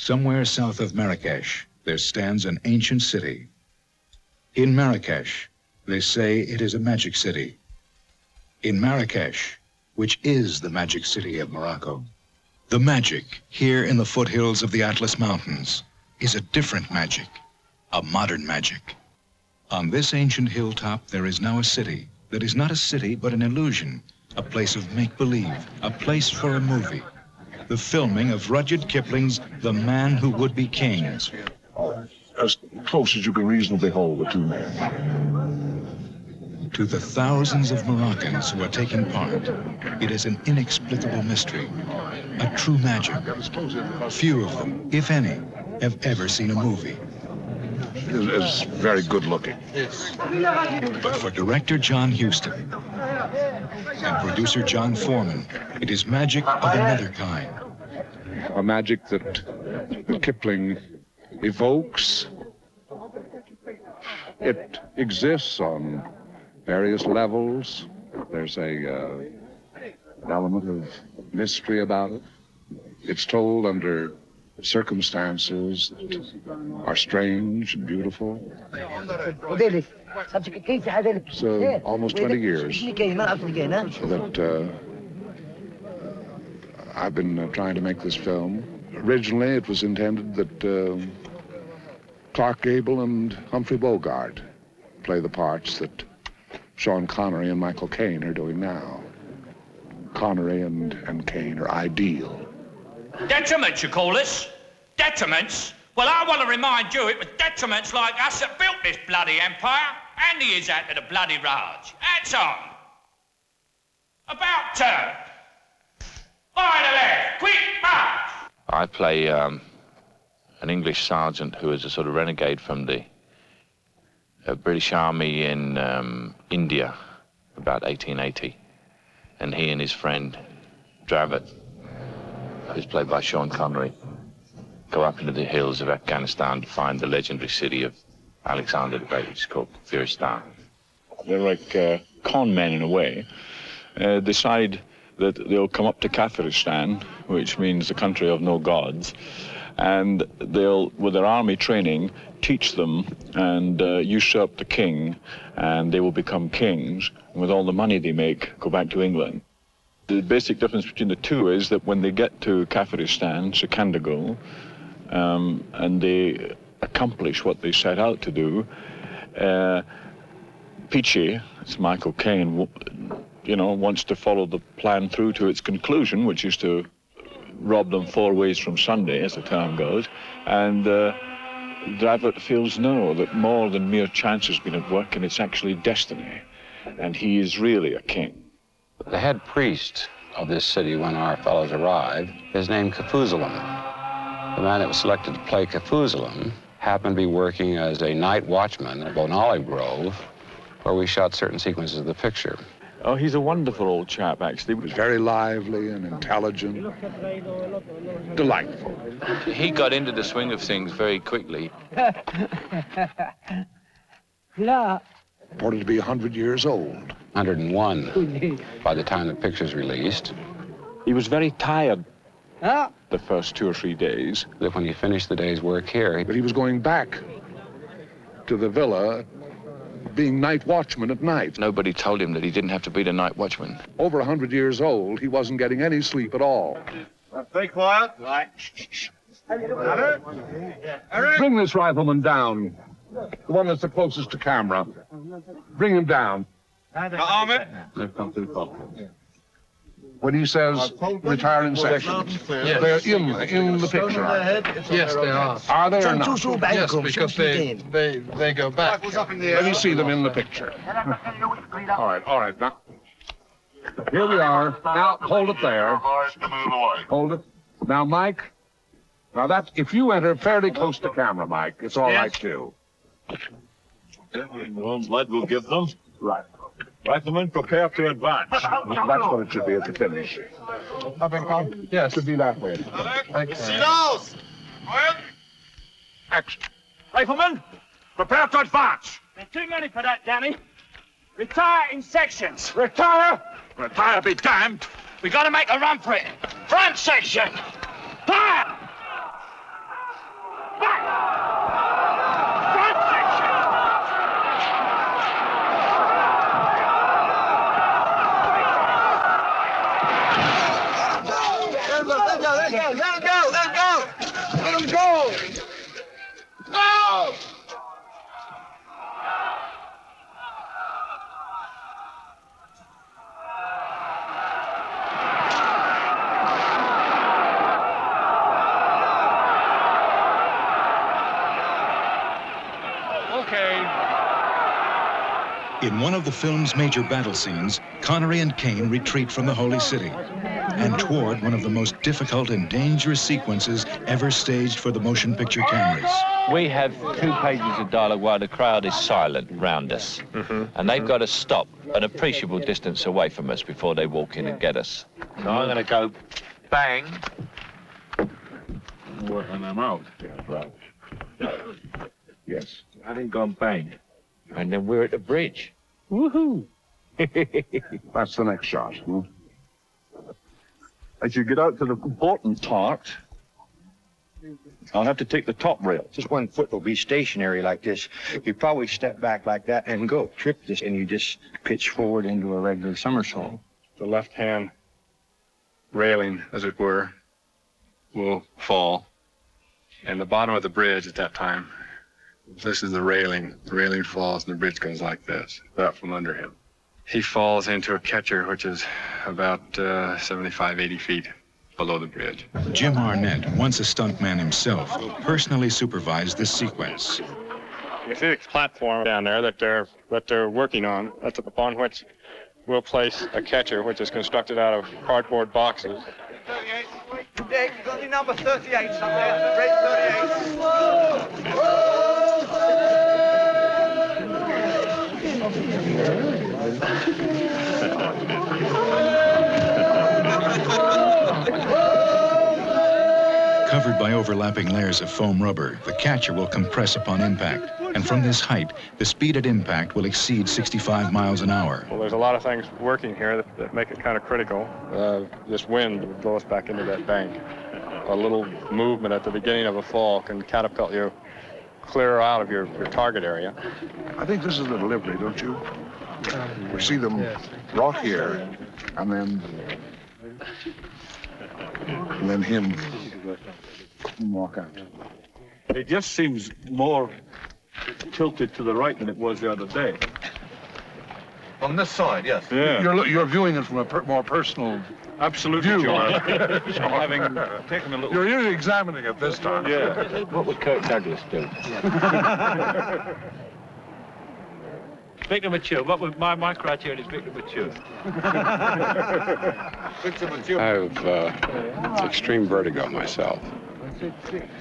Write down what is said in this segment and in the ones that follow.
Somewhere south of Marrakesh, there stands an ancient city. In Marrakesh, they say it is a magic city. In Marrakesh, which is the magic city of Morocco, the magic here in the foothills of the Atlas Mountains is a different magic, a modern magic. On this ancient hilltop, there is now a city that is not a city, but an illusion, a place of make-believe, a place for a movie. The filming of Rudyard Kipling's The Man Who Would Be King. As close as you can reasonably hold the two men. To the thousands of Moroccans who are taking part, it is an inexplicable mystery, a true magic. Few of them, if any, have ever seen a movie. It's very good looking. But for director John Huston and producer John Foreman, it is magic of another kind. A magic that Kipling evokes. It exists on various levels. There's an element of mystery about it. It's told under circumstances that are strange and beautiful. So almost 20 years that I've been trying to make this film. Originally, it was intended that Clark Gable and Humphrey Bogart play the parts that Sean Connery and Michael Caine are doing now. Connery and Caine are ideal. Detriments, you call us? Detriments? Well, I want to remind you it was detriments like us that built this bloody empire, and he is out to the bloody Raj. Hats on. About turn. By the left, quick march. I play an English sergeant who is a sort of renegade from the British Army in India, about 1880. And he and his friend, Dravitt, who's played by Sean Connery, go up into the hills of Afghanistan to find the legendary city of Alexander the Great, which is called Kafiristan. They're like con men in a way. Decide that they'll come up to Kafiristan, which means the country of no gods, and they'll, with their army training, teach them and usurp the king, and they will become kings, and with all the money they make, go back to England. The basic difference between the two is that when they get to Kafiristan, Sekandagal, and they accomplish what they set out to do, Peachy, it's Michael Caine, wants to follow the plan through to its conclusion, which is to rob them 4 ways from Sunday, as the term goes, and Dravitt feels no, that more than mere chance has been at work, and it's actually destiny, and he is really a king. The head priest of this city, when our fellows arrived, is named Kafuzalam. The man that was selected to play Kafuzalam happened to be working as a night watchman at an olive grove, where we shot certain sequences of the picture. Oh, he's a wonderful old chap, actually. He was very lively and intelligent, delightful. He got into the swing of things very quickly. Reported to be 100 years old. 101 by the time the picture's released. He was very tired the first 2 or 3 days. That when he finished the day's work here, But he was going back to the villa, being night watchman at night. Nobody told him that he didn't have to be the night watchman. Over 100 years old, he wasn't getting any sleep at all. Stay quiet. Right. Bring this rifleman down. The one that's the closest to camera. Bring him down. Ahmed. When he says retire in sections, they're in the picture. Yes, they are. Are they or not? Yes, because they go back. Let me see them in the picture. All right, now. Here we are. Now, hold it there. Hold it. Now, Mike. Now, that, if you enter fairly close to camera, Mike, it's all right, too. Well, blood will give them. Right. Riflemen, prepare to advance. That's what it should be at the finish. Yes. Should be that way. Silos! Quiet! Action. Riflemen, prepare to advance. There's too many for that, Danny. Retire in sections. Retire! Retire be damned! We gotta make a run for it. Front section. Fire! In one of the film's major battle scenes, Connery and Caine retreat from the Holy City and toward one of the most difficult and dangerous sequences ever staged for the motion picture cameras. We have 2 pages of dialogue while the crowd is silent round us. And they've got to stop an appreciable distance away from us before they walk in and get us. So I'm going to go bang. Working them out. Right. Yes. I didn't go bang. And then we're at the bridge. Woohoo! That's the next shot. As you get out to the important part, I'll have to take the top rail. Just one foot will be stationary like this. You probably step back like that and go. Trip this, and you just pitch forward into a regular somersault. The left-hand railing, as it were, will fall. And the bottom of the bridge at that time, this is the railing. The railing falls and the bridge goes like this, out from under him. He falls into a catcher, which is about 75, 80 feet below the bridge. Jim Arnett, once a stuntman himself, personally supervised this sequence. You see the platform down there that they're working on. That's upon which we'll place a catcher, which is constructed out of cardboard boxes. 38. Dick, you got any number 38 somewhere? Red 38. Covered by overlapping layers of foam rubber, the catcher will compress upon impact. And from this height, the speed at impact will exceed 65 miles an hour. Well, there's a lot of things working here that make it kind of critical. This wind will blow us back into that bank. A little movement at the beginning of a fall can catapult you clear out of your target area. I think this is the delivery, don't you? We see them brought here, and then him walk out. It just seems more tilted to the right than it was the other day. On this side, yes. Yeah. You're viewing it from a more personal Absolutely, view. John. Having taken a little... You're usually examining it this time. Yeah. What would Kirk Douglas do? Victor Mature. What would my criteria is Victor Mature? I have extreme vertigo myself.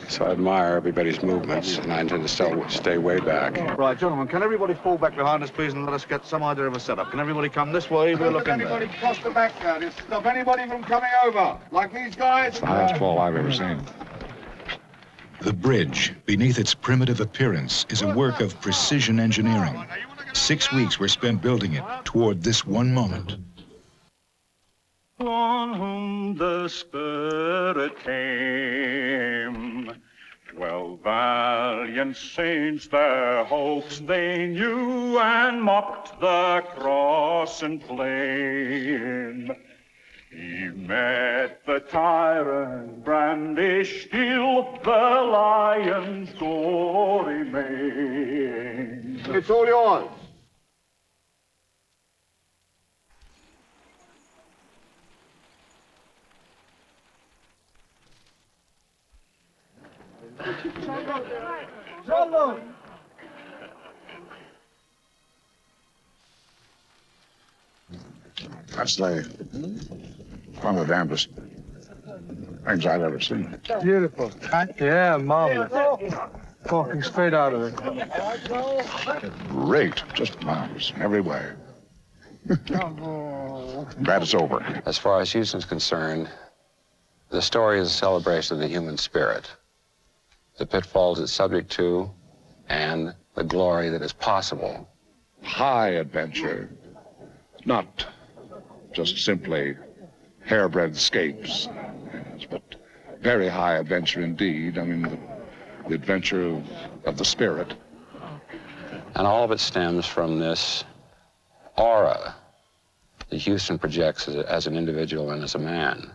So I admire everybody's movements, and I intend to stay way back. Right, gentlemen, can everybody fall back behind us, please, and let us get some idea of a setup? Can everybody come this way? We'll look in there. Anybody cross the back there to stop anybody from coming over, like these guys. It's the highest fall I've ever seen. The bridge, beneath its primitive appearance, is a work of precision engineering. 6 weeks were spent building it toward this one moment. On whom the Spirit came, 12 valiant saints their hopes they knew, and mocked the cross and flame. He met the tyrant, brandished still the lion's gory mane. It's all yours. That's one of the damnedest things I've ever seen. Beautiful. Yeah, marvelous. Walking straight out of it. Great, just marvelous in every way. Glad it's over. As far as Huston's concerned, the story is a celebration of the human spirit, the pitfalls it's subject to, and the glory that is possible. High adventure, not just simply harebrained escapes, yes, but very high adventure indeed. I mean, the adventure of the spirit. And all of it stems from this aura that Huston projects as an individual and as a man.